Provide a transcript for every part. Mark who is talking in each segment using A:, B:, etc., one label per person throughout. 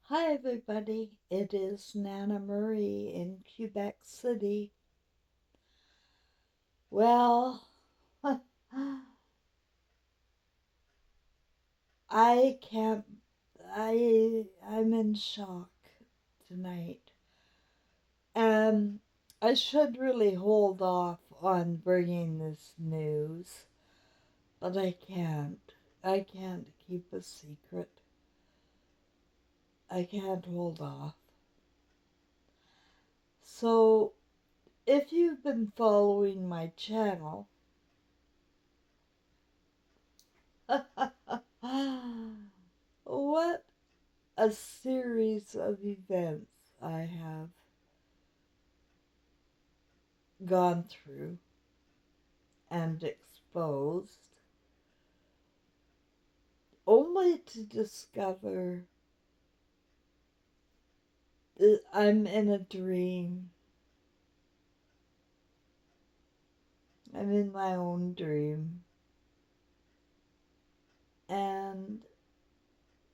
A: Hi, everybody. It is Nana Marie in Quebec City. Well, I can't. I'm in shock tonight, and I should really hold off on bringing this news, but I can't. I can't keep a secret. I can't hold off. So, if you've been following my channel, what a series of events I have gone through and exposed, only to discover that I'm in a dream. I'm in my own dream. And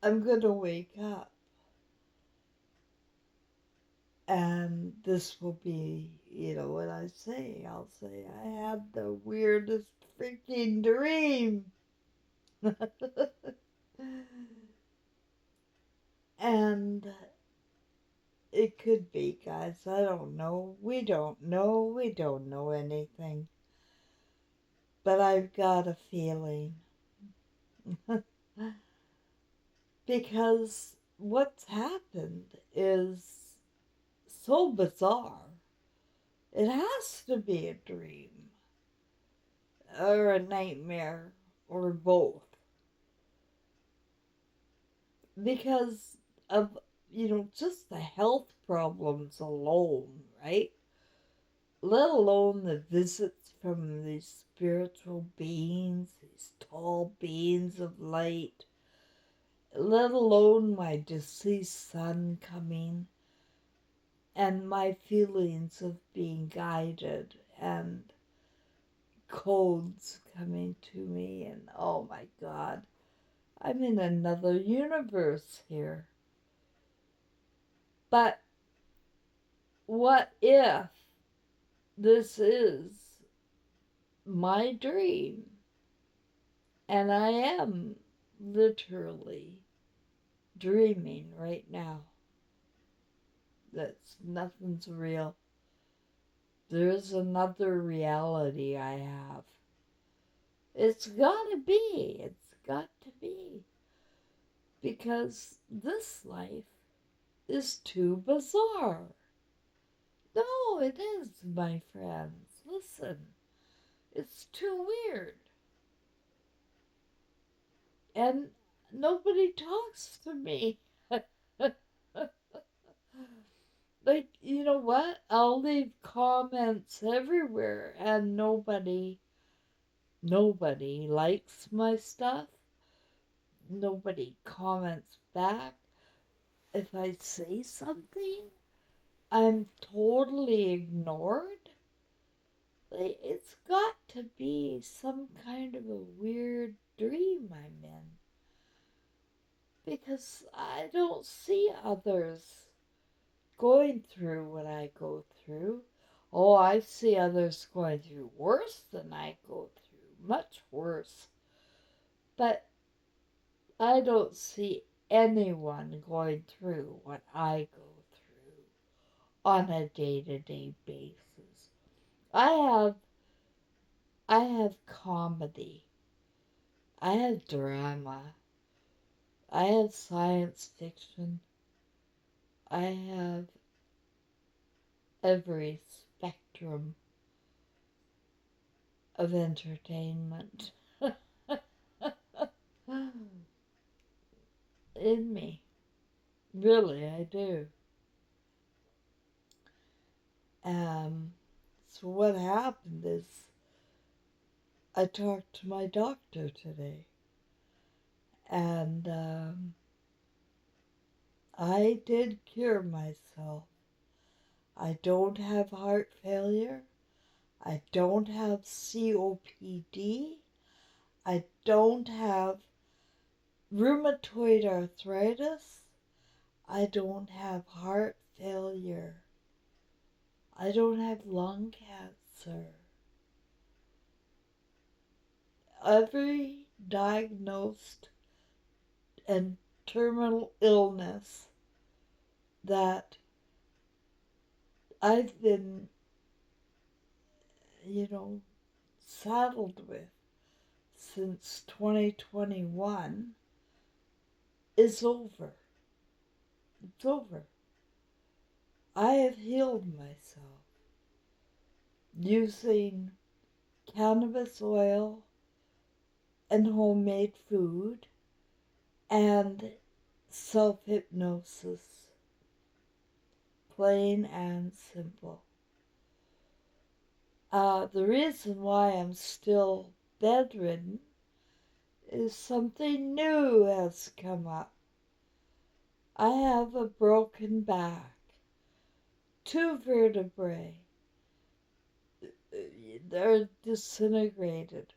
A: I'm going to wake up. And this will be, what I say. I'll say, I had the weirdest freaking dream. And it could be, guys. I don't know. We don't know. We don't know anything. But I've got a feeling. Because what's happened is so bizarre. It has to be a dream or a nightmare or both. Because of, just the health problems alone, right? Let alone the visits from these spiritual beings, these tall beings of light, let alone my deceased son coming, and my feelings of being guided and codes coming to me, and oh my God, I'm in another universe here. But what if this is my dream? And I am literally dreaming right now. That's nothing's real. There's another reality I have. It's gotta be. It's got to be. Because this life is too bizarre. No, it is, my friends. Listen, it's too weird. And nobody talks to me. Like, you know what? I'll leave comments everywhere and nobody likes my stuff. Nobody comments back. If I say something, I'm totally ignored. Like, it's got to be some kind of a weird dream I'm in. Because I don't see others going through what I go through. Oh, I see others going through worse than I go through, much worse. But I don't see anyone going through what I go through on a day-to-day basis. I have I have comedy. I have drama. I have science fiction. I have every spectrum of entertainment in me. Really, I do. Um, so what happened is I talked to my doctor today, and I did cure myself. I don't have heart failure. I don't have COPD. I don't have rheumatoid arthritis. I don't have heart failure. I don't have lung cancer. Every diagnosed and terminal illness that I've been, you know, saddled with since 2021 is over. It's over. I have healed myself using cannabis oil and homemade food and self hypnosis, plain and simple. The reason why I'm still bedridden is something new has come up. I have a broken back, two vertebrae. They're disintegrated.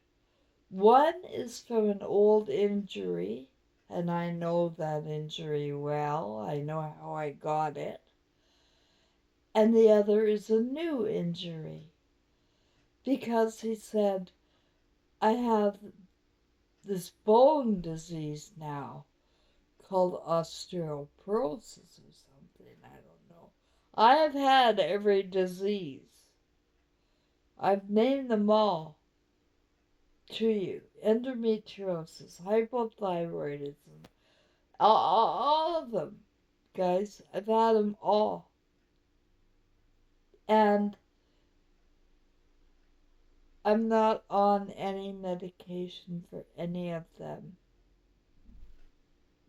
A: One is from an old injury, and I know that injury well. I know how I got it. And the other is a new injury. Because he said, I have this bone disease now called osteoporosis or something. I don't know. I have had every disease. I've named them all to you: endometriosis, hypothyroidism, all of them, guys. I've had them all. And I'm not on any medication for any of them.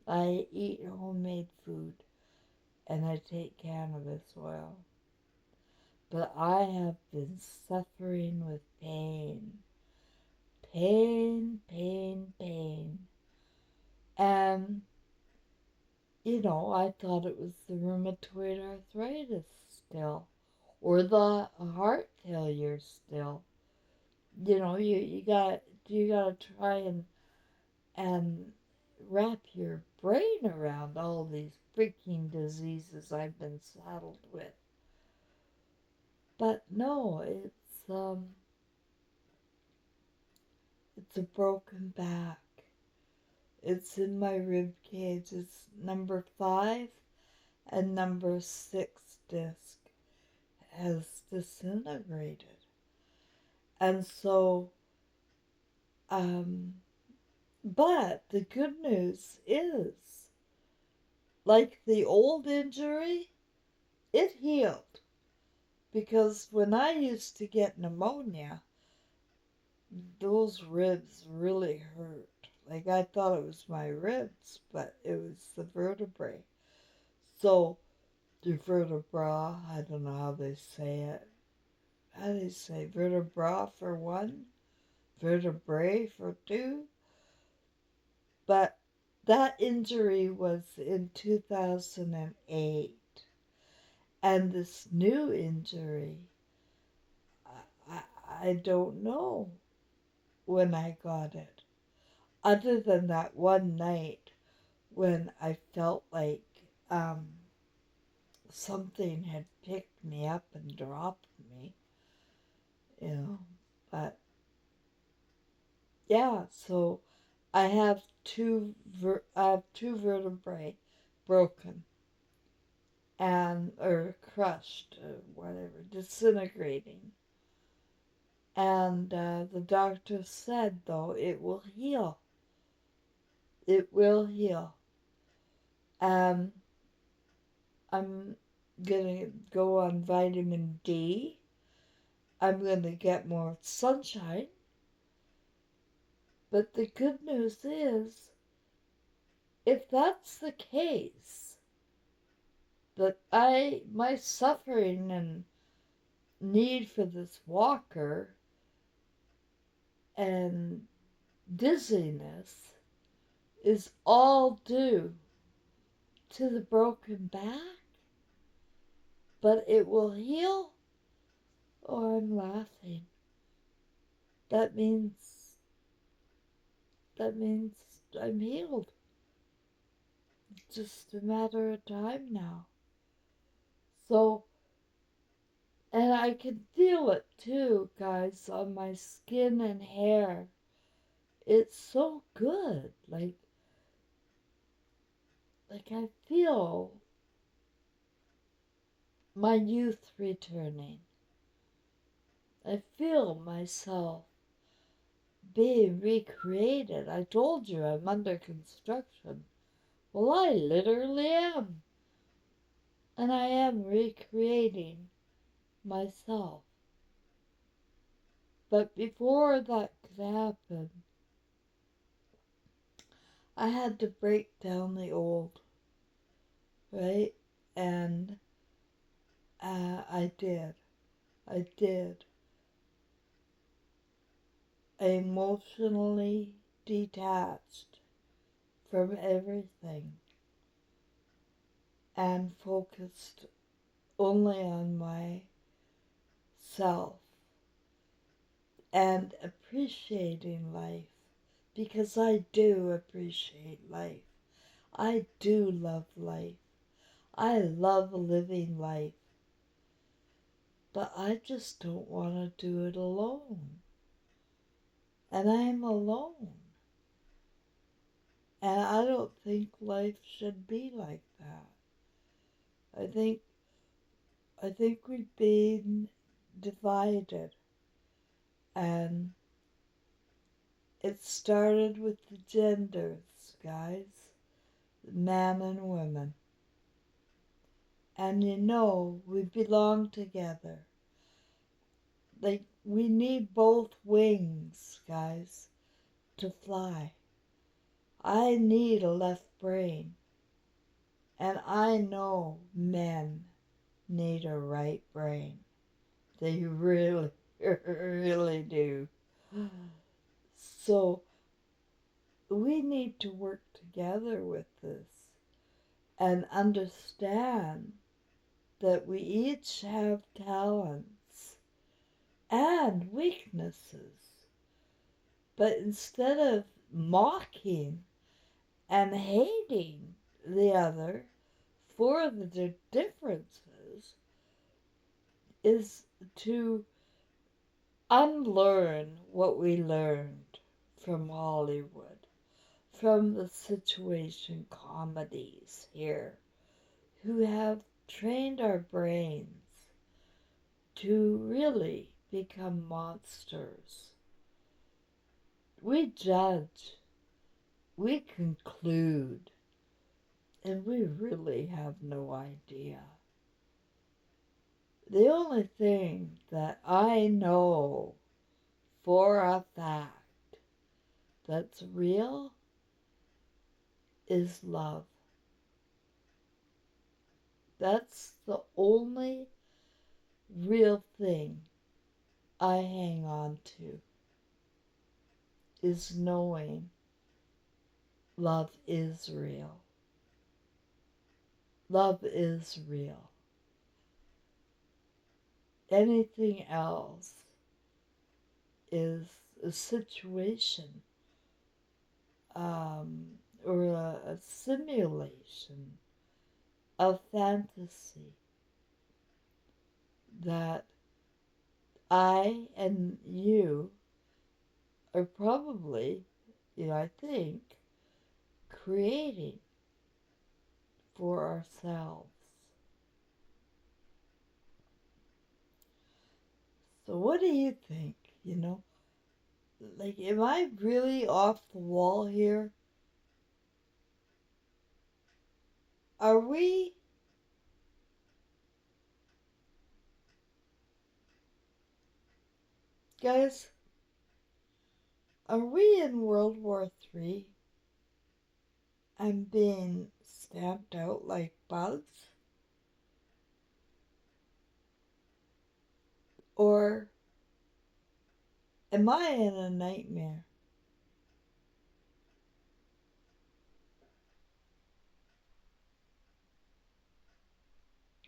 A: I eat homemade food and I take cannabis oil. But I have been suffering with pain. Pain, pain, pain. And, I thought it was the rheumatoid arthritis still, or the heart failure still. You gotta try and wrap your brain around all these freaking diseases I've been saddled with. But no, it's a broken back. It's in my rib cage. It's number 5 and number 6 disc has disintegrated. And so, but the good news is, like the old injury, it healed. Because when I used to get pneumonia, those ribs really hurt. Like I thought it was my ribs, but it was the vertebrae. So the vertebra, I don't know how they say it. How do they say vertebra for one, vertebrae for two? But that injury was in 2008. And this new injury, I, I don't know when I got it. Other than that one night when I felt like something had picked me up and dropped me, you know. But yeah, so I have two vertebrae broken and or crushed or whatever, disintegrating. And the doctor said, though, it will heal. It will heal. Um, I'm gonna go on vitamin D. I'm gonna get more sunshine. But the good news is, if that's the case, that my suffering and need for this walker and dizziness is all due to the broken back, but it will heal. Oh, I'm laughing. That means that means I'm healed. just a matter of time now. So, and I can feel it too, guys, on my skin and hair. It's so good. Like I feel my youth returning. I feel myself being recreated. I told you I'm under construction. Well, I literally am. And I am recreating myself. But before that could happen, I had to break down the old, right? And I did. I did. I emotionally detached from everything and focused only on myself and appreciating life because I do appreciate life. I do love life. I love living life. But I just don't want to do it alone. And I'm alone. And I don't think life should be like that. I think we've been divided, and it started with the genders, guys, man and women. And we belong together. Like, we need both wings, guys, to fly. I need a left brain, and I know men need a right brain. They really, really do. So we need to work together with this and understand that we each have talents and weaknesses. But instead of mocking and hating the other for the differences, is to unlearn what we learned from Hollywood, from the situation comedies here, who have trained our brains to really become monsters. We judge, we conclude, and we really have no idea. The only thing that I know for a fact that's real is love. That's the only real thing I hang on to, is knowing love is real. Love is real. Anything else is a situation, um, or a simulation of fantasy that I and you are probably, I think, creating for ourselves. So, what do you think? Like, am I really off the wall here? Are we, guys, are we in World War III and being stamped out like bugs? Or am I in a nightmare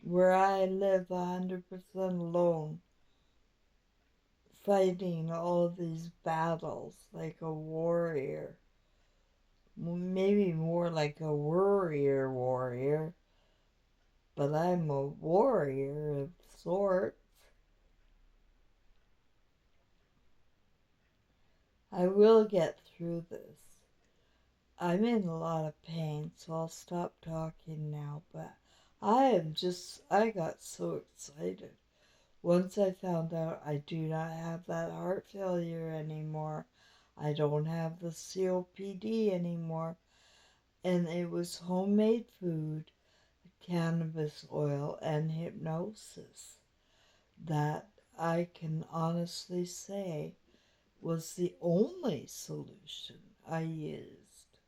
A: where I live 100% alone, fighting all these battles like a warrior? maybe more like a worrier warrior, but I'm a warrior of sorts. I will get through this. I'm in a lot of pain, so I'll stop talking now, but I got so excited. Once I found out I do not have that heart failure anymore, I don't have the COPD anymore, and it was homemade food, cannabis oil, and hypnosis that I can honestly say was the only solution I used.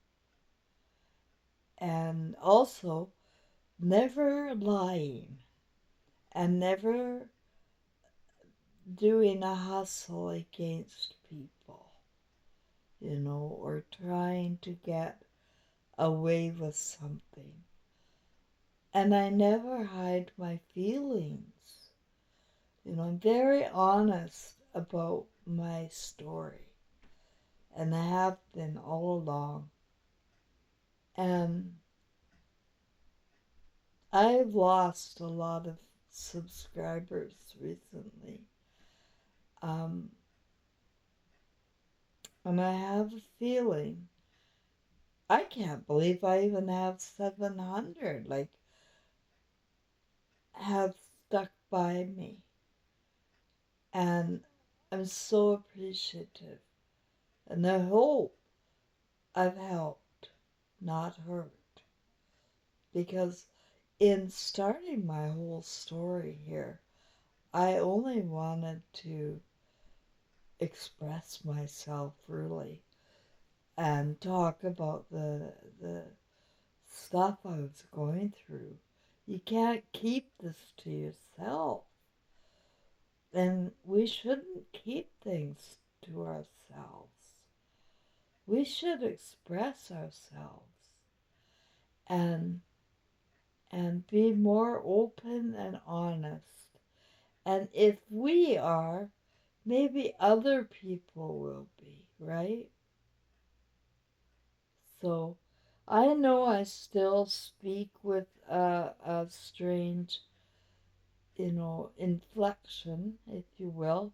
A: And also, never lying and never doing a hustle against people, or trying to get away with something. And I never hide my feelings. I'm very honest about my story, and I have been all along. And I've lost a lot of subscribers recently. Um, and I have a feeling, I can't believe I even have 700, like, have stuck by me. And I'm so appreciative. And I hope I've helped, not hurt. Because in starting my whole story here, I only wanted to express myself really and talk about the stuff I was going through. You can't keep this to yourself. And we shouldn't keep things to ourselves. We should express ourselves and be more open and honest. And if we are, maybe other people will be, right? So I know I still speak with a strange, inflection, if you will.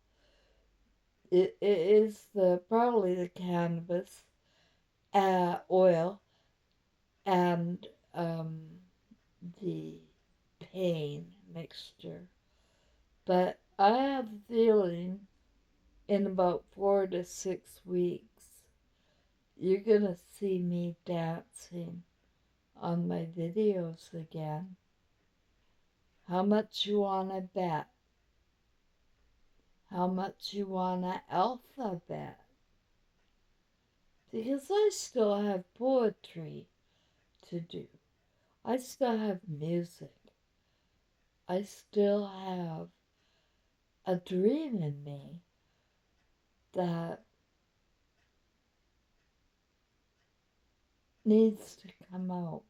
A: It is probably the cannabis oil and the pain mixture. But I have a feeling in about 4 to 6 weeks, you're going to see me dancing on my videos again. How much you want to bet? How much you want to alphabet? Because I still have poetry to do. I still have music. I still have a dream in me that needs to come out.